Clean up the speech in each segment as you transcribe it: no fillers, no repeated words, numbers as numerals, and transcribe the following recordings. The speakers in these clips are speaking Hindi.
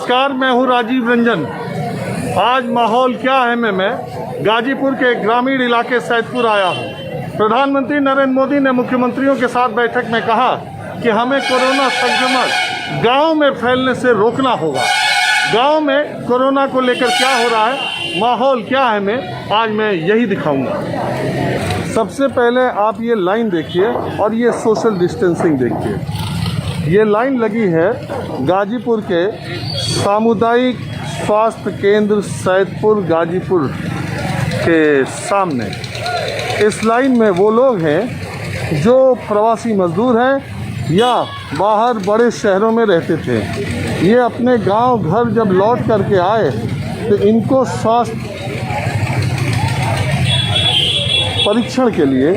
नमस्कार, मैं हूं राजीव रंजन। आज माहौल क्या है मैं गाजीपुर के ग्रामीण इलाके सैदपुर आया हूं। प्रधानमंत्री नरेंद्र मोदी ने मुख्यमंत्रियों के साथ बैठक में कहा कि हमें कोरोना संक्रमण गांव में फैलने से रोकना होगा। गांव में कोरोना को लेकर क्या हो रहा है, माहौल क्या है, आज मैं यही दिखाऊंगा। सबसे पहले आप ये लाइन देखिए और ये सोशल डिस्टेंसिंग देखिए। ये लाइन लगी है गाजीपुर के सामुदायिक स्वास्थ्य केंद्र सैदपुर गाजीपुर के सामने। इस लाइन में वो लोग हैं जो प्रवासी मजदूर हैं या बाहर बड़े शहरों में रहते थे। ये अपने गांव घर जब लौट करके आए तो इनको स्वास्थ्य परीक्षण के लिए,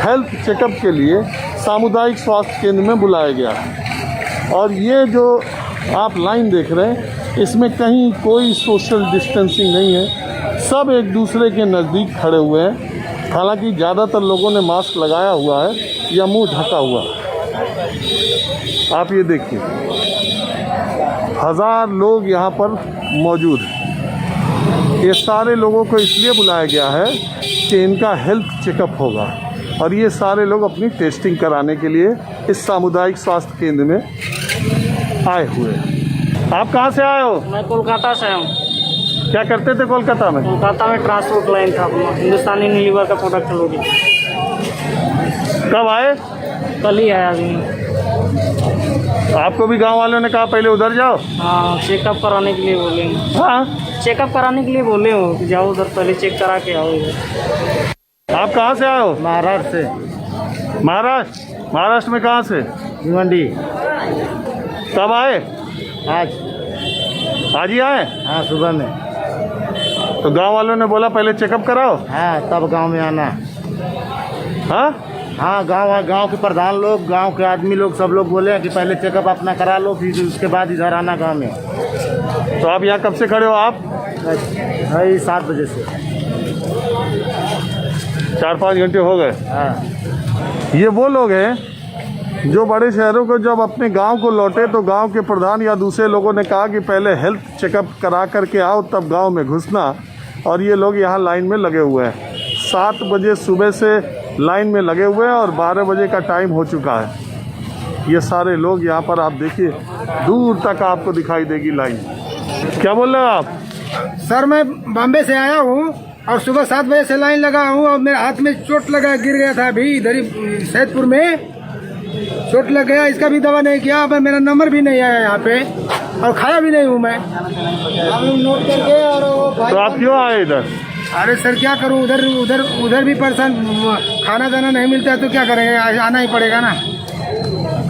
हेल्थ चेकअप के लिए सामुदायिक स्वास्थ्य केंद्र में बुलाया गया। और ये जो आप लाइन देख रहे हैं, इसमें कहीं कोई सोशल डिस्टेंसिंग नहीं है। सब एक दूसरे के नज़दीक खड़े हुए हैं। हालांकि ज़्यादातर लोगों ने मास्क लगाया हुआ है या मुंह ढका हुआ है। आप ये देखिए, 1000 लोग यहाँ पर मौजूद हैं। ये सारे लोगों को इसलिए बुलाया गया है कि इनका हेल्थ चेकअप होगा और ये सारे लोग अपनी टेस्टिंग कराने के लिए इस सामुदायिक स्वास्थ्य केंद्र में आए हुए हैं। आप कहाँ से आए हो? मैं कोलकाता से हूँ। क्या करते थे कोलकाता में? कोलकाता में ट्रांसपोर्ट लाइन था अपना, हिंदुस्तानी यूनिलीवर का प्रोडक्ट लोगी। कब आए? कल ही आया अभी। आपको भी गांव वालों ने कहा पहले उधर जाओ? हाँ, चेकअप कराने के लिए बोले। हाँ, चेकअप कराने के लिए बोले हो कि जाओ उधर पहले चेक करा के आओ इधर। आप कहाँ से आए हो? महाराष्ट्र से। महाराष्ट्र में कहाँ से? भिवंडी। कब आए? आज ही आए? हाँ, सुबह में। तो गांव वालों ने बोला पहले चेकअप कराओ? हाँ, तब गांव में आना। हाँ हाँ, गांव के प्रधान लोग, गांव के आदमी लोग, सब लोग बोले कि पहले चेकअप अपना करा लो, फिर उसके बाद इधर आना गांव में। तो आप यहाँ कब से खड़े हो? आप 7 बजे से। 4-5 घंटे हो गए। हाँ। ये वो लोग हैं जो बड़े शहरों को जब अपने गांव को लौटे तो गांव के प्रधान या दूसरे लोगों ने कहा कि पहले हेल्थ चेकअप करा करके आओ तब गांव में घुसना। और ये लोग यहाँ लाइन में लगे हुए हैं। 7 बजे सुबह से लाइन में लगे हुए हैं और 12 बजे का टाइम हो चुका है। ये सारे लोग यहाँ पर आप देखिए, दूर तक आपको दिखाई देगी लाइन। क्या बोल रहे हो आप? सर, मैं बॉम्बे से आया हूँ और सुबह 7 बजे से लाइन लगा हूँ और मेरे हाथ में चोट लगा, गिर गया था। अभी इधर ही सैदपुर में चोट लग गया, इसका भी दवा नहीं किया। अब मेरा नंबर भी नहीं आया यहाँ पे और खाया भी नहीं हूँ मैं। आप लोग नोट करके। और तो आप क्यों आए इधर? अरे सर, क्या करूँ, उधर भी परेशान, खाना दाना नहीं मिलता है तो क्या करेंगे, आना ही पड़ेगा ना।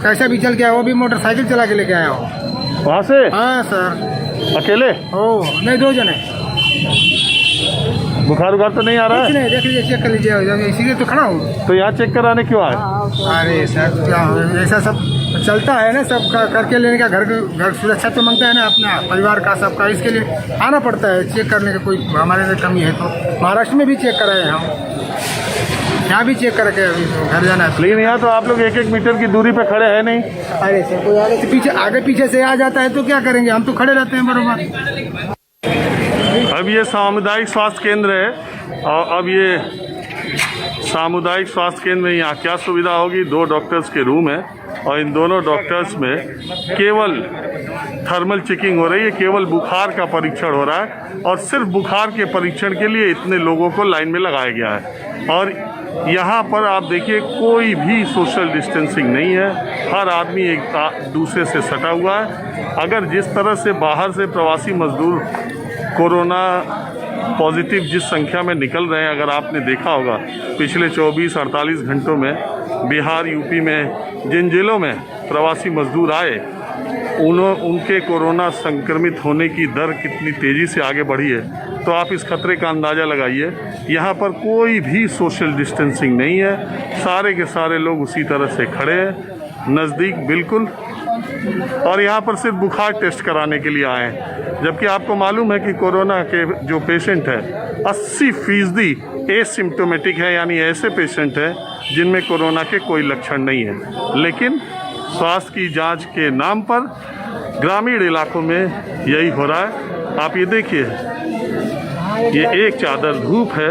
कैसा भी चल के आया, वो भी मोटरसाइकिल चला के लेके आया हूँ वहाँ से? हाँ सर। अकेले? नहीं, 2 जने। बुखार उखार तो नहीं आ रहा है? नहीं, देख लीजिए, चेक कर लीजिए, इसीलिए तो खड़ा हूँ। तो यहाँ चेक कराने क्यों आए? अरे सर, क्या ऐसा सब चलता है ना, सब करके लेने का। घर सुरक्षा तो मांगता है ना अपना, परिवार का, सबका। इसके लिए आना पड़ता है चेक करने का। कोई हमारे में कमी है तो महाराष्ट्र में भी चेक कराए हम, यहाँ भी चेक करके अभी घर जाना है। लेकिन यहाँ तो आप लोग 1-1 मीटर की दूरी पे खड़े हैं नहीं? अरे सर, कोई आगे पीछे से आ जाता है तो क्या करेंगे, हम तो खड़े रहते हैं बराबर। अब ये सामुदायिक स्वास्थ्य केंद्र है और अब ये सामुदायिक स्वास्थ्य केंद्र में यहाँ क्या सुविधा होगी? 2 डॉक्टर्स के रूम है और इन दोनों डॉक्टर्स में केवल थर्मल चेकिंग हो रही है, केवल बुखार का परीक्षण हो रहा है और सिर्फ बुखार के परीक्षण के लिए इतने लोगों को लाइन में लगाया गया है। और यहाँ पर आप देखिए, कोई भी सोशल डिस्टेंसिंग नहीं है। हर आदमी एक दूसरे से सटा हुआ है। अगर जिस तरह से बाहर से प्रवासी मजदूर कोरोना पॉजिटिव जिस संख्या में निकल रहे हैं, अगर आपने देखा होगा पिछले 24-48 घंटों में बिहार, यूपी में जिन जिलों में प्रवासी मजदूर आए, उनके कोरोना संक्रमित होने की दर कितनी तेज़ी से आगे बढ़ी है, तो आप इस खतरे का अंदाज़ा लगाइए। यहाँ पर कोई भी सोशल डिस्टेंसिंग नहीं है। सारे के सारे लोग उसी तरह से खड़े हैं, नज़दीक बिल्कुल। और यहाँ पर सिर्फ बुखार टेस्ट कराने के लिए आए हैं, जबकि आपको मालूम है कि कोरोना के जो पेशेंट हैं 80% एसिम्प्टोमेटिक है, यानी ऐसे पेशेंट हैं जिनमें कोरोना के कोई लक्षण नहीं है, लेकिन स्वास्थ्य की जांच के नाम पर ग्रामीण इलाकों में यही हो रहा है। आप ये देखिए, ये एक चादर धूप है,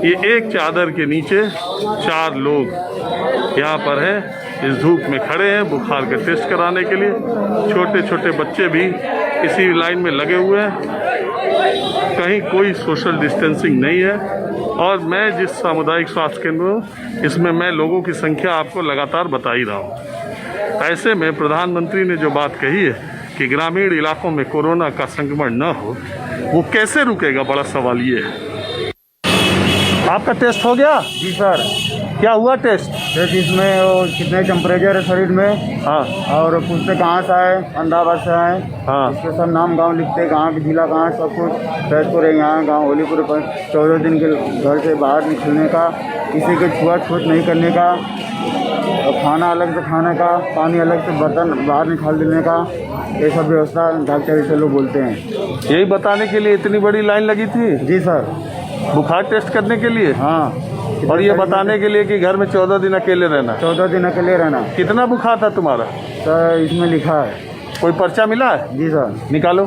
ये एक चादर के नीचे 4 लोग यहाँ पर हैं, इस धूप में खड़े हैं बुखार का टेस्ट कराने के लिए। छोटे छोटे बच्चे भी इसी लाइन में लगे हुए हैं, कहीं कोई सोशल डिस्टेंसिंग नहीं है। और मैं जिस सामुदायिक स्वास्थ्य केंद्र हूँ, इसमें मैं लोगों की संख्या आपको लगातार बता ही रहा हूँ। ऐसे में प्रधानमंत्री ने जो बात कही है कि ग्रामीण इलाकों में कोरोना का संक्रमण न हो, वो कैसे रुकेगा, बड़ा सवाल ये है। आपका टेस्ट हो गया? जी सर। क्या हुआ टेस्ट? इसमें वो कितने टेम्परेचर है शरीर में, हाँ, और पूछते कहाँ से आए, अहमदाबाद से आए, हाँ, इसके सब नाम गांव लिखते, कहाँ के जिला कहाँ, सब कुछ। फैजपुर है यहाँ गांव, होलीपुर पर 14 दिन के घर से बाहर निकलने का, किसी के छुआछूत नहीं करने का, और खाना अलग से खाने का, पानी अलग से बर्तन बाहर निकाल देने का, ये सब व्यवस्था डॉक्टर से लोग बोलते हैं। यही बताने के लिए इतनी बड़ी लाइन लगी थी? जी सर। बुखार टेस्ट करने के लिए? हाँ। और ये बताने के लिए कि घर में 14 दिन अकेले रहना? 14 दिन अकेले रहना। कितना बुखार था तुम्हारा? सर इसमें लिखा है। कोई पर्चा मिला है? जी सर। निकालो।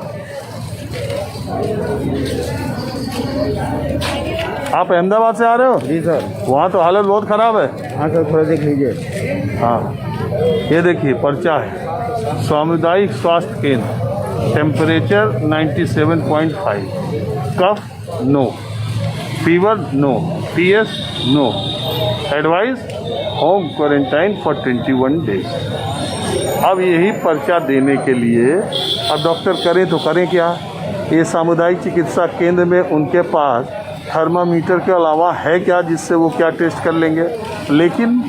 आप अहमदाबाद से आ रहे हो? जी सर। वहाँ तो हालत बहुत ख़राब है। हाँ सर, थोड़ा देख लीजिए। हाँ, ये देखिए पर्चा है, सामुदायिक स्वास्थ्य केंद्र, temperature 97.5, cough no, fever no, TS no, advice home quarantine for 21 days. अब यही पर्चा देने के लिए अब डॉक्टर करें तो करें क्या? ये सामुदायिक चिकित्सा केंद्र में उनके पास थर्मामीटर के अलावा है क्या जिससे वो क्या टेस्ट कर लेंगे? लेकिन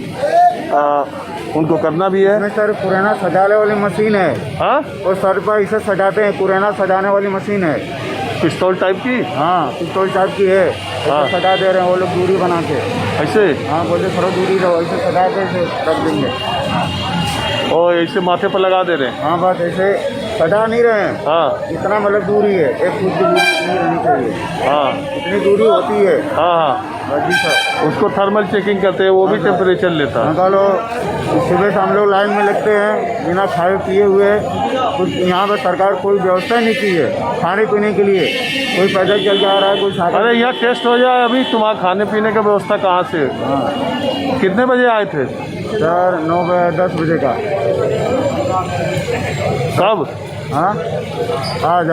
उनको करना भी है। इसमें सर पुराना सजाने वाली मशीन है। हाँ, और सर पर इसे सजाते हैं, पुराना सजाने वाली मशीन है। पिस्तौल टाइप की? हाँ, पिस्तौल टाइप की है। हाँ। ऐसे सजा दे रहे हैं वो लोग, दूरी बना के। ऐसे? हाँ, बोलते थोड़ा दूरी रहो, ऐसे सजा के ऐसे रख देंगे। और ऐसे माथे पर लगा दे रहे हैं? हाँ, बस ऐसे सजा नहीं रहे हैं। हाँ, इतना मतलब दूरी है, 1 फुट की दूरी नहीं रहनी चाहिए। हाँ, इतनी दूरी होती है। हाँ, हाँ। जी सर। उसको थर्मल चेकिंग करते हैं, वो भी टेम्परेचर लेता है। निकालो, सुबह से हम लोग लाइन में लगते हैं बिना खाए पिए हुए। कुछ यहाँ पर सरकार कोई व्यवस्था नहीं की है खाने पीने के लिए। कोई पैदल चल जा रहा है, कोई साधन। अरे यहाँ टेस्ट हो जाए अभी, तुम्हारा खाने पीने का व्यवस्था कहाँ से? हाँ कितने बजे आए थे? सर 9 बजे 10 बजे का। कब? हाँ, आज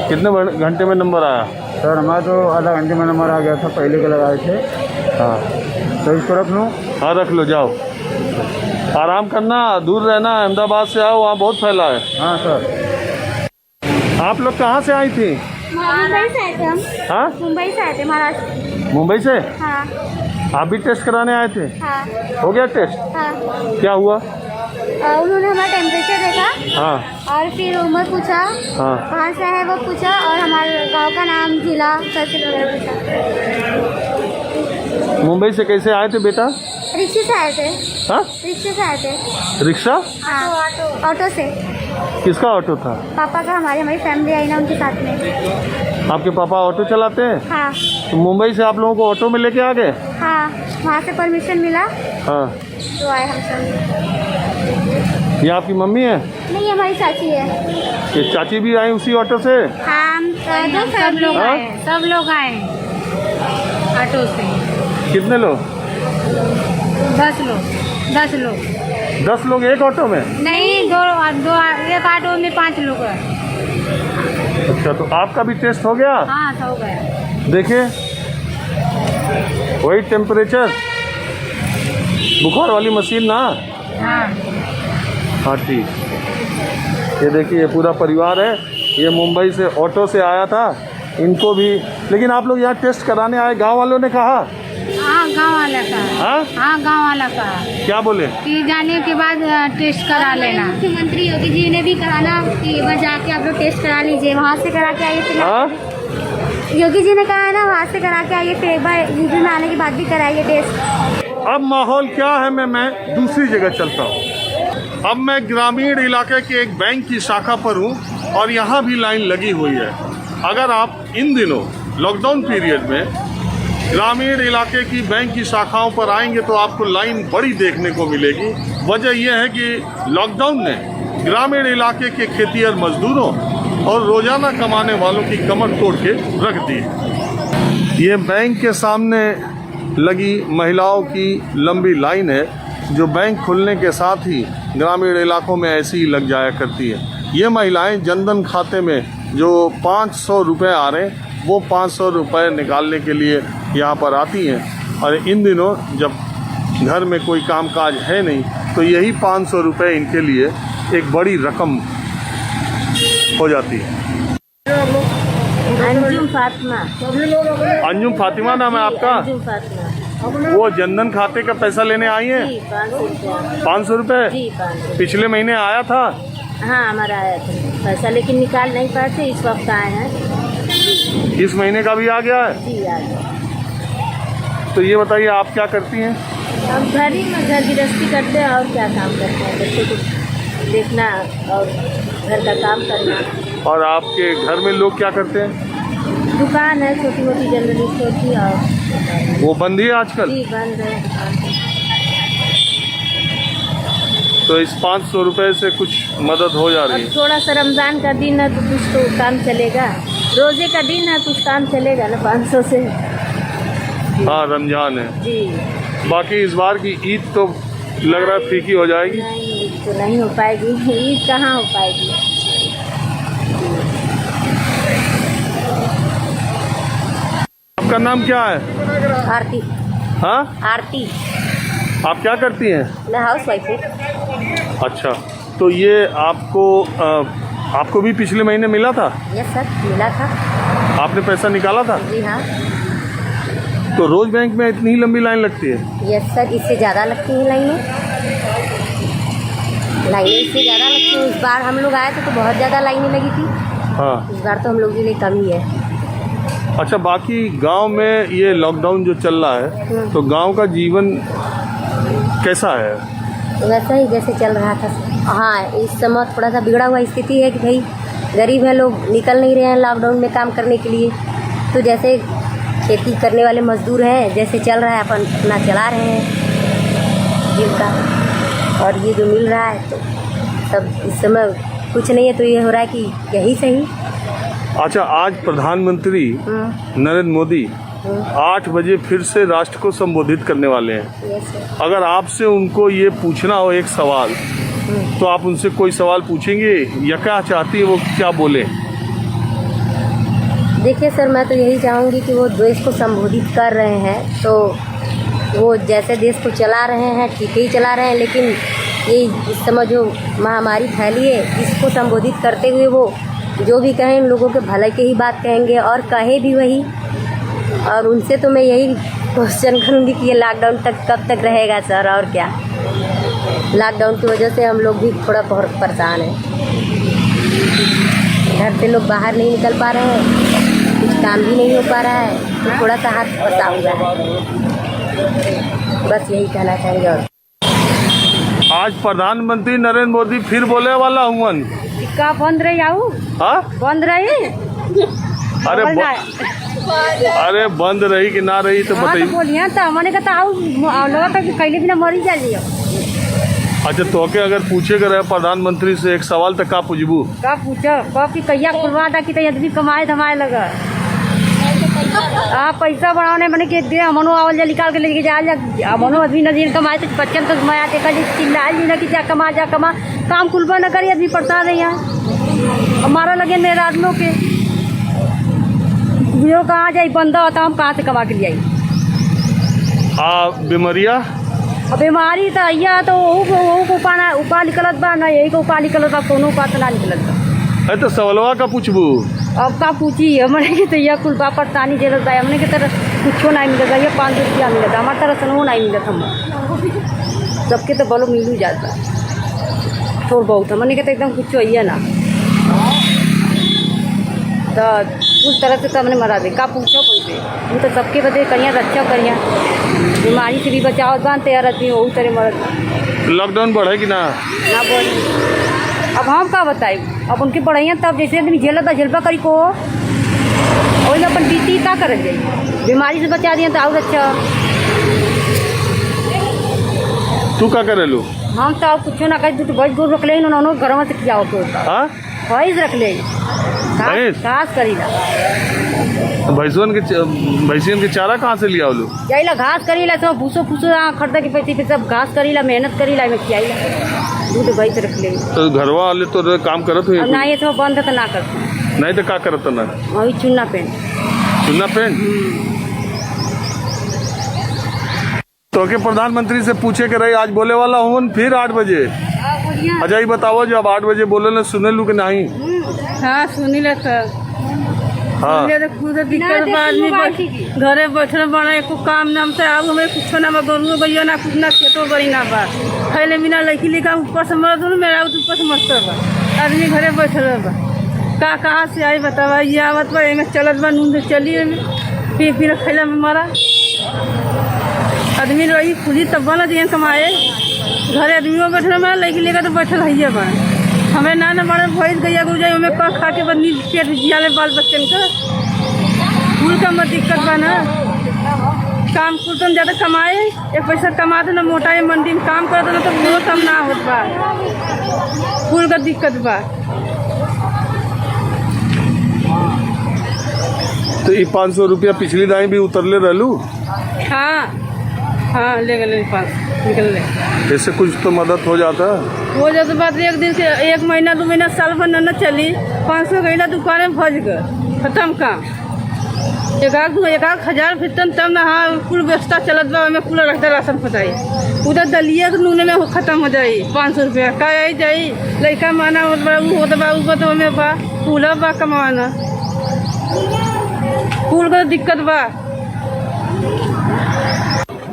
कितने घंटे में नंबर आया? सर हमारा तो आधा घंटे में नंबर आ गया था, पहले के लगाए थे। हाँ, तो इसको रख लूँ? हाँ रख लो, जाओ आराम करना, दूर रहना। अहमदाबाद से आओ, वहाँ बहुत फैला है। हाँ सर। आप लोग कहाँ से आई थी? मुंबई से आए थे हम। हाँ, मुंबई से आए थे, महाराष्ट्र। मुंबई से? हाँ आप भी टेस्ट कराने आए थे? हाँ हो गया टेस्ट? हाँ। क्या हुआ? उन्होंने हमारा टेम्परेचर देखा, हाँ, और फिर उम्र पूछा, हाँ, कहाँ से है वो पूछा, और हमारे गांव का नाम, जिला, तहसील वगैरह पूछा। मुंबई से कैसे आए थे बेटा? रिक्शे से आए थे। हाँ, रिक्शे से आए थे। रिक्शा? हाँ, ऑटो से। किसका ऑटो था? पापा का। हमारी फैमिली आई ना उनके साथ में। आपके पापा ऑटो चलाते हैं? हाँ तो मुंबई से आप लोगों को ऑटो में लेके आ गए? हाँ, वहाँ से परमिशन मिला हाँ, तो आए हम सब। ये आपकी मम्मी है? नहीं, हमारी चाची है। ये चाची भी आई उसी ऑटो से? हाँ, हम सब लोग हाँ? आए, सब लोग आए ऑटो से। कितने लोग? 10 लोग। 10 लोग एक ऑटो में? नहीं, दो एक ऑटो में 5 लोग हैं। अच्छा, तो आपका भी टेस्ट हो गया? हाँ, हो गया। देखिए, वही टेम्परेचर, बुखार वाली मशीन ना? हाँ हाँ, ठीक। ये देखिए, ये पूरा परिवार है, ये मुंबई से ऑटो से आया था, इनको भी। लेकिन आप लोग यहाँ टेस्ट कराने आए, गांव वालों ने कहा? हाँ, गाँव वाला का। हाँ, हाँ, गाँव वाला का। क्या बोले? कि जाने के बाद टेस्ट करा लेना। मुख्यमंत्री योगी जी ने भी कहा ना कि वहाँ जाके आप लोग टेस्ट करा लीजिए, वहाँ से करा के आइए। फिर हाँ, योगी जी ने कहा है ना, वहाँ से करा के आइए, फिर एक बार यूपी में आने के बाद भी कराइए टेस्ट। अब माहौल क्या है, मैं दूसरी जगह चलता हूँ। अब मैं ग्रामीण इलाके के एक बैंक की शाखा पर हूँ और यहाँ भी लाइन लगी हुई है। अगर आप इन दिनों लॉकडाउन पीरियड में ग्रामीण इलाके की बैंक की शाखाओं पर आएंगे तो आपको लाइन बड़ी देखने को मिलेगी। वजह यह है कि लॉकडाउन ने ग्रामीण इलाके के खेतिहर मजदूरों और रोजाना कमाने वालों की कमर तोड़ के रख दी। ये बैंक के सामने लगी महिलाओं की लंबी लाइन है, जो बैंक खुलने के साथ ही ग्रामीण इलाकों में ऐसी ही लग जाया करती है। ये महिलाएं जनधन खाते में जो 500 रुपये आ रहे हैं, वो 500 रुपये निकालने के लिए यहाँ पर आती हैं। और इन दिनों जब घर में कोई कामकाज है नहीं, तो यही 500 रुपये इनके लिए एक बड़ी रकम हो जाती है। अंजुम फातिमा। अंजुम फातिमा नाम है आपका? अंजुम फातिमा। वो जनधन खाते का पैसा लेने आई हैं? जी 500 रुपया। 500 रुपये? जी 500। पिछले महीने आया था? हाँ हमारा आया था पैसा, लेकिन निकाल नहीं पाते, इस वक्त आए हैं। इस महीने का भी आ गया है? जी आ गया। तो ये बताइए, आप क्या करती हैं? हम घर ही में घर गृहस्थी करते हैं और क्या काम करते हैं, बच्चों को देखना और घर का काम करना। और आपके घर में लोग क्या करते हैं? दुकान है छोटी मोटी जनरल स्टोर की, और वो बंद ही है आजकल? जी बंद है दुकान। तो इस 500 रुपये से कुछ मदद हो जा रही और है? थोड़ा सा रमज़ान का दिन है तो कुछ तो काम चलेगा, रोज़े का दिन है कुछ काम चलेगा ना 500 से। हाँ रमजान है। जी बाकी इस बार की ईद तो लग रहा है फीकी हो जाएगी। नहीं, ईद तो नहीं हो पाएगी, ईद कहाँ हो पाएगी। आपका नाम क्या है? आरती। हाँ, आरती। आप क्या करती हैं? मैं हाउस वाइफ हूँ। अच्छा, तो ये आपको भी पिछले महीने मिला था? यस सर, मिला था। आपने पैसा निकाला था? जी हाँ। तो रोज बैंक में इतनी ही लंबी लाइन लगती है? यस सर, इससे ज़्यादा लगती हैं लाइनें इससे ज़्यादा लगती हैं। इस बार हम लोग आए थे तो बहुत ज़्यादा लाइनें लगी थी। हाँ। इस बार तो हम लोग के लिए कम ही है। अच्छा, बाकी गांव में ये लॉकडाउन जो चल रहा है, तो गांव का जीवन कैसा है? वैसा ही जैसे चल रहा था। हाँ, इस समय थोड़ा सा बिगड़ा हुआ स्थिति है कि भाई गरीब है, लोग निकल नहीं रहे हैं लॉकडाउन में काम करने के लिए। तो जैसे खेती करने वाले मजदूर हैं, जैसे चल रहा है अपन अपना चला रहे हैं जीविका, और ये जो मिल रहा है तो सब इस समय कुछ नहीं है। तो ये हो रहा है कि यही सही। अच्छा, आज प्रधानमंत्री नरेंद्र मोदी 8 बजे फिर से राष्ट्र को संबोधित करने वाले हैं। Yes sir. अगर आपसे उनको ये पूछना हो एक सवाल, तो आप उनसे कोई सवाल पूछेंगे या क्या चाहती है वो क्या बोले? देखिए सर, मैं तो यही चाहूँगी कि वो देश को संबोधित कर रहे हैं तो वो जैसे देश को चला रहे हैं ठीक ही चला रहे हैं, लेकिन ये इस समय जो महामारी फैली है इसको संबोधित करते हुए वो जो भी कहें लोगों के भले के ही बात कहेंगे और कहे भी वही। और उनसे तो मैं यही क्वेश्चन करूँगी कि ये लॉकडाउन तक कब तक रहेगा सर, और क्या। लॉकडाउन की वजह से हम लोग भी थोड़ा बहुत परेशान हैं। घर से लोग बाहर नहीं निकल पा रहे हैं, कुछ काम भी नहीं हो पा रहा है, तो थोड़ा सा हाथ फंसा हुआ है। बस यही कहना चाहेंगे। और आज प्रधानमंत्री नरेंद्र मोदी फिर बोले वाला हूँ। का बंद रही आऊ? हाँ, बंद रही। अरे बंद रही कि ना रही तो बताइए। बोलिए तो मैंने कहा आऊ लगा था कि कहीं भी ना मरी जाइए। अच्छा, तो के अगर पूछे रहे प्रधानमंत्री से एक सवाल तो का पूछबू? का पूछो कब कि कहिया खुलवा था कि आदमी कमाए धमाए लगा। आप पैसा बढ़ाने बने के दे मनो आवल जा निकाल के लेके जा मनो आदमी नजीर कमाए तो बच्चन तो मैं आते का चिल्लाए जी ना कि जा कमा काम खुलवा न करिए, आदमी पड़ता रही यहाँ हमारा लगे मेरे आदमियों के जो कहाँ जाए बंदा होता हम कहाँ से कमा के लिए आई। बीमारिया बीमारी तो अइया तो उपा निकलत बा ना, यही को उपा निकलत बा, कोनो उपा तो ना निकलत बा। तो सवालवा का पूछबू? अब का पूछी हमने के तो यह कुल बा परेशानी जरूरत बा। हमने के तरह कुछो नहीं मिलता, ये 500 रुपया मिलता, हमारे तरह से वो नहीं मिलता। हम सबके तो बोलो मिलू जाता थोड़ा बहुत, हमने के तो एकदम कुछ है ना। तो उस तरह से तो हमने मरा दे का पूछो कोई से, वो तो सबके बदले करिया रक्षा करिया, बीमारी से भी बचाव बांधते यार आदमी वही तरह मरत। लॉकडाउन बढ़े कि ना बोल। अब हम का बताए, अब उनकी पढ़ाइयाँ तब जैसे आदमी झेलबा करी को वही अपन ड्यूटी का कर जाए, बीमारी से बचा दिए तो और अच्छा। तू का करे लो? हम तो कुछ ना कहीं दूध भैंस गोर रख ले उन्होंने घर में किया हो तो हाँ भैंस रख ले भैंस? घास करीला भैंसियन के चारा कहाँ से लिया लोग? जाइला घास करीला सब भूसो फूसो खरीदा के पैसे पे सब घास करीला मेहनत करीला में खियाइला दूध भैंस रख ले। तो घर वाले तो काम करत हुए ना ये सब बंद है तो ना करते नहीं तो क्या करत ना? वही चुनना पेन चुनना पेन तो के प्रधानमंत्री से पूछे के रही आज बोले वाला हूँ फिर 8 बजे। अच्छा ये बताओ जब 8 बजे बोले ना सुने लू कि नहीं? हाँ सुनी ले सर हाँ खुद दिक्कत बा आदमी घरे बैठल बड़ा एको काम नाम से अब हमें कुछ ना बा गरुओ गैया ना कुछ ना खेतो बड़ी ना बा खैले बिना लड़की लिखा ऊपर से मर दूँ मेरा ऊपर से मस्तर बा आदमी घरे बैठल बा का कहाँ से आई बतावा ये आवत बा एमे चलत बा नून चली फिर खैला में मरा आदमी रही खुली तब बना दिए कमाए घरे आदमियों बैठल बा लड़की लेकर तो बैठल है बा हमें ना बड़े भैंस गैया गुर जाए हमें कह खा के बदनी पेट जियाले बाल बच्चन का फूल का मत दिक्कत बा ना काम कुल तुम ज़्यादा कमाए एक पैसा कमाते ना मोटा है मंडी में काम करते ना तो वो कम ना होत बा फूल का दिक्कत बा। तो ये 500 रुपया पिछली दाई भी उतरले रहलू? हाँ हाँ ले गए पास निकल ले ऐसे कुछ तो मदद हो जाता है? हो जाता बात एक दिन से 1 महीना 2 महीना साल भर न चली 500 गईला दुकान में फंस गए खत्म काम एक हजार फिर तब ना हाँ कुल व्यवस्था चलत बा में कुल रखता राशन फटाई उधर दलिया के नूने में खत्म हो जाई 500 रुपया का आई जाई लड़का माना होत बा ऊपर तो हमें बा फूला बा कमाना फूल का दिक्कत बा।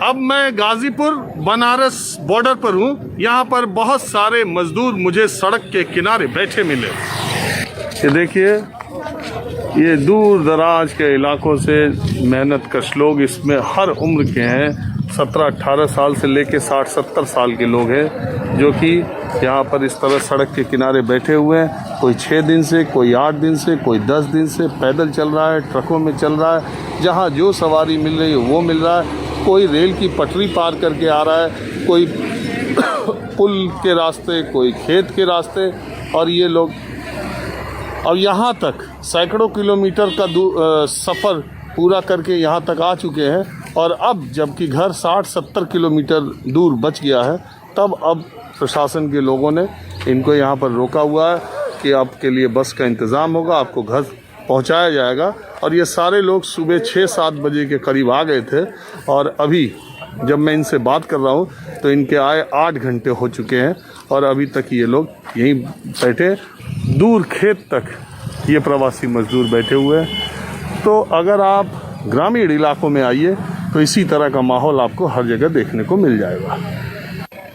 अब मैं गाजीपुर बनारस बॉर्डर पर हूँ। यहाँ पर बहुत सारे मजदूर मुझे सड़क के किनारे बैठे मिले। ये देखिए ये दूर दराज के इलाकों से मेहनत कश लोग इसमें हर उम्र के हैं 17-18 साल से लेके 60-70 साल के लोग हैं जो कि यहाँ पर इस तरह सड़क के किनारे बैठे हुए हैं। कोई 6 दिन से, कोई 8 दिन से, कोई 10 दिन से पैदल चल रहा है, ट्रकों में चल रहा है, जहाँ जो सवारी मिल रही है वो मिल रहा है। कोई रेल की पटरी पार करके आ रहा है, कोई पुल के रास्ते, कोई खेत के रास्ते। और ये लोग अब यहाँ तक सैकड़ों किलोमीटर का सफ़र पूरा करके यहाँ तक आ चुके हैं। और अब जबकि घर 60-70 किलोमीटर दूर बच गया है, तब अब प्रशासन के लोगों ने इनको यहाँ पर रोका हुआ है कि आपके लिए बस का इंतज़ाम होगा, आपको घर पहुँचाया जाएगा। और ये सारे लोग सुबह 6-7 बजे के करीब आ गए थे और अभी जब मैं इनसे बात कर रहा हूँ तो इनके आए 8 घंटे हो चुके हैं और अभी तक ये लोग यहीं बैठे, दूर खेत तक ये प्रवासी मजदूर बैठे हुए हैं। तो अगर आप ग्रामीण इलाकों में आइए तो इसी तरह का माहौल आपको हर जगह देखने को मिल जाएगा।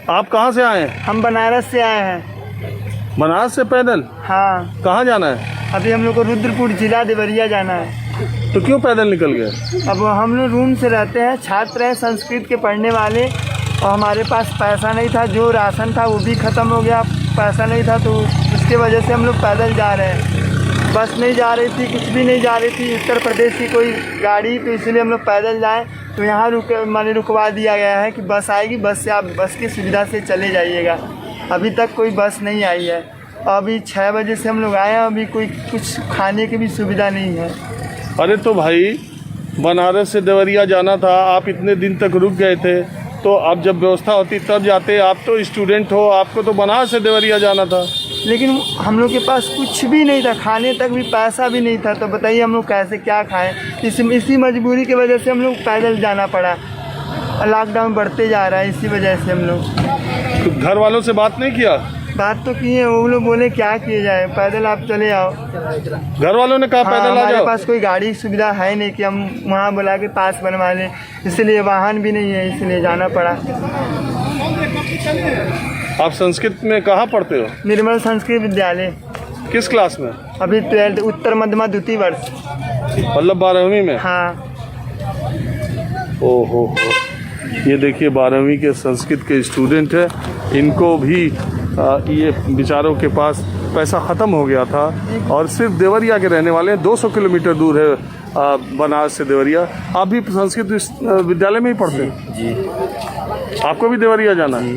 आप कहाँ से आए हैं? हम बनारस से आए हैं। बनारस से पैदल? हाँ। कहाँ जाना है? अभी हम लोग को रुद्रपुर जिला देवरिया जाना है। तो क्यों पैदल निकल गए? अब हम लोग रूम से रहते हैं, छात्र हैं संस्कृत के पढ़ने वाले, और हमारे पास पैसा नहीं था, जो राशन था वो भी ख़त्म हो गया, पैसा नहीं था, तो उसके वजह से हम लोग पैदल जा रहे हैं। बस नहीं जा रही थी, कुछ भी नहीं जा रही थी, उत्तर प्रदेश की कोई गाड़ी, तो इसलिए हम लोग पैदल जाएँ। तो यहाँ रुकवा दिया गया है कि बस आएगी, बस से आप बस की सुविधा से चले जाइएगा। अभी तक कोई बस नहीं आई है। अभी 6 बजे से हम लोग आए हैं, अभी कोई कुछ खाने की भी सुविधा नहीं है। अरे तो भाई बनारस से देवरिया जाना था, आप इतने दिन तक रुक गए थे, तो अब जब व्यवस्था होती तब जाते। आप तो स्टूडेंट हो, आपको तो बनारस से देवरिया जाना था। लेकिन हम लोग के पास कुछ भी नहीं था, खाने तक भी पैसा भी नहीं था, तो बताइए हम लोग कैसे क्या खाएं। इसी मजबूरी की वजह से हम लोग पैदल जाना पड़ा। लॉकडाउन बढ़ते जा रहा है, इसी वजह से हम लोग। तो घर वालों से बात नहीं किया? बात तो किए, वो लोग बोले क्या किए जाए, पैदल आप चले आओ। घर वालों ने कहा पैदल आ जाओ। हमारे पास कोई गाड़ी की सुविधा है नहीं कि हम वहाँ बुला के पास बनवा लें, इसलिए वाहन भी नहीं है, इसलिए जाना पड़ा। आप संस्कृत में कहाँ पढ़ते हो? निर्मल संस्कृत विद्यालय। किस क्लास में? अभी 12th उत्तर मध्यमा द्वितीय वर्ष। मतलब 12वीं में? हाँ। ओहो, ये देखिए 12वीं के संस्कृत के स्टूडेंट है। इनको भी ये बेचारों के पास पैसा ख़त्म हो गया था और सिर्फ देवरिया के रहने वाले हैं। 200 किलोमीटर दूर है बनारस से देवरिया। आप भी संस्कृत विद्यालय में ही पढ़ते हैं? जी। आपको भी देवरिया जाना है?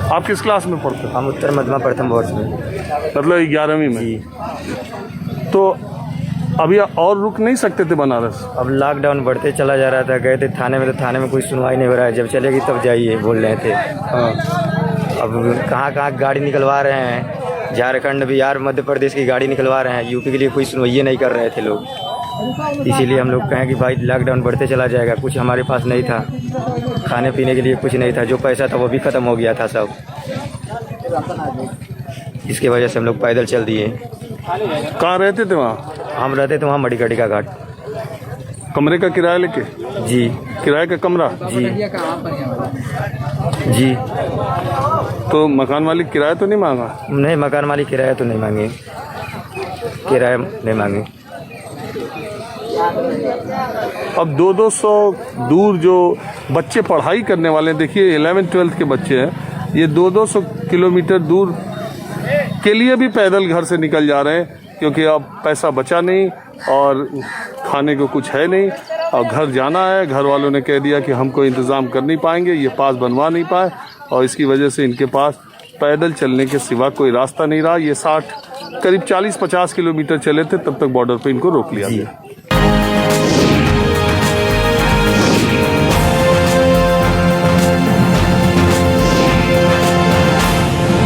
आप किस क्लास में पढ़ते हो? हम उत्तर मध्यमा प्रथम वर्ष में। मतलब 11वीं में। जी। तो अभी और रुक नहीं सकते थे बनारस? अब लॉकडाउन बढ़ते चला जा रहा था, गए थे थाने में तो थाने में कोई सुनवाई नहीं हो रहा है, जब चलेगी तब जाइए बोल रहे थे। हाँ। अब कहाँ गाड़ी निकलवा रहे हैं, झारखंड बिहार मध्य प्रदेश की गाड़ी निकलवा रहे हैं, यूपी के लिए कोई सुनवाई नहीं कर रहे थे लोग। इसीलिए हम लोग कहें कि भाई लॉकडाउन बढ़ते चला जाएगा, कुछ हमारे पास नहीं था, खाने पीने के लिए कुछ नहीं था, जो पैसा था वो भी ख़त्म हो गया था सब। इसकी वजह से हम लोग पैदल चल दिए। कहाँ रहते थे वहाँ? हम रहते थे वहाँ मड़ीकड़ी का घाट। कमरे का किराया लेके? जी। किराए का कमरा? जी जी। तो मकान मालिक किराया तो नहीं मांगा? नहीं, मकान मालिक किराया तो नहीं मांगे, किराया नहीं मांगे। अब 200 दूर जो बच्चे पढ़ाई करने वाले हैं, देखिए 11th-12th के बच्चे हैं, ये 200 किलोमीटर दूर के लिए भी पैदल घर से निकल जा रहे हैं, क्योंकि अब पैसा बचा नहीं और खाने को कुछ है नहीं और घर जाना है। घर वालों ने कह दिया कि हमको इंतज़ाम कर नहीं पाएंगे, ये पास बनवा नहीं पाए, और इसकी वजह से इनके पास पैदल चलने के सिवा कोई रास्ता नहीं रहा। ये करीब 40-50 किलोमीटर चले थे, तब तक बॉर्डर पे इनको रोक लिया गया।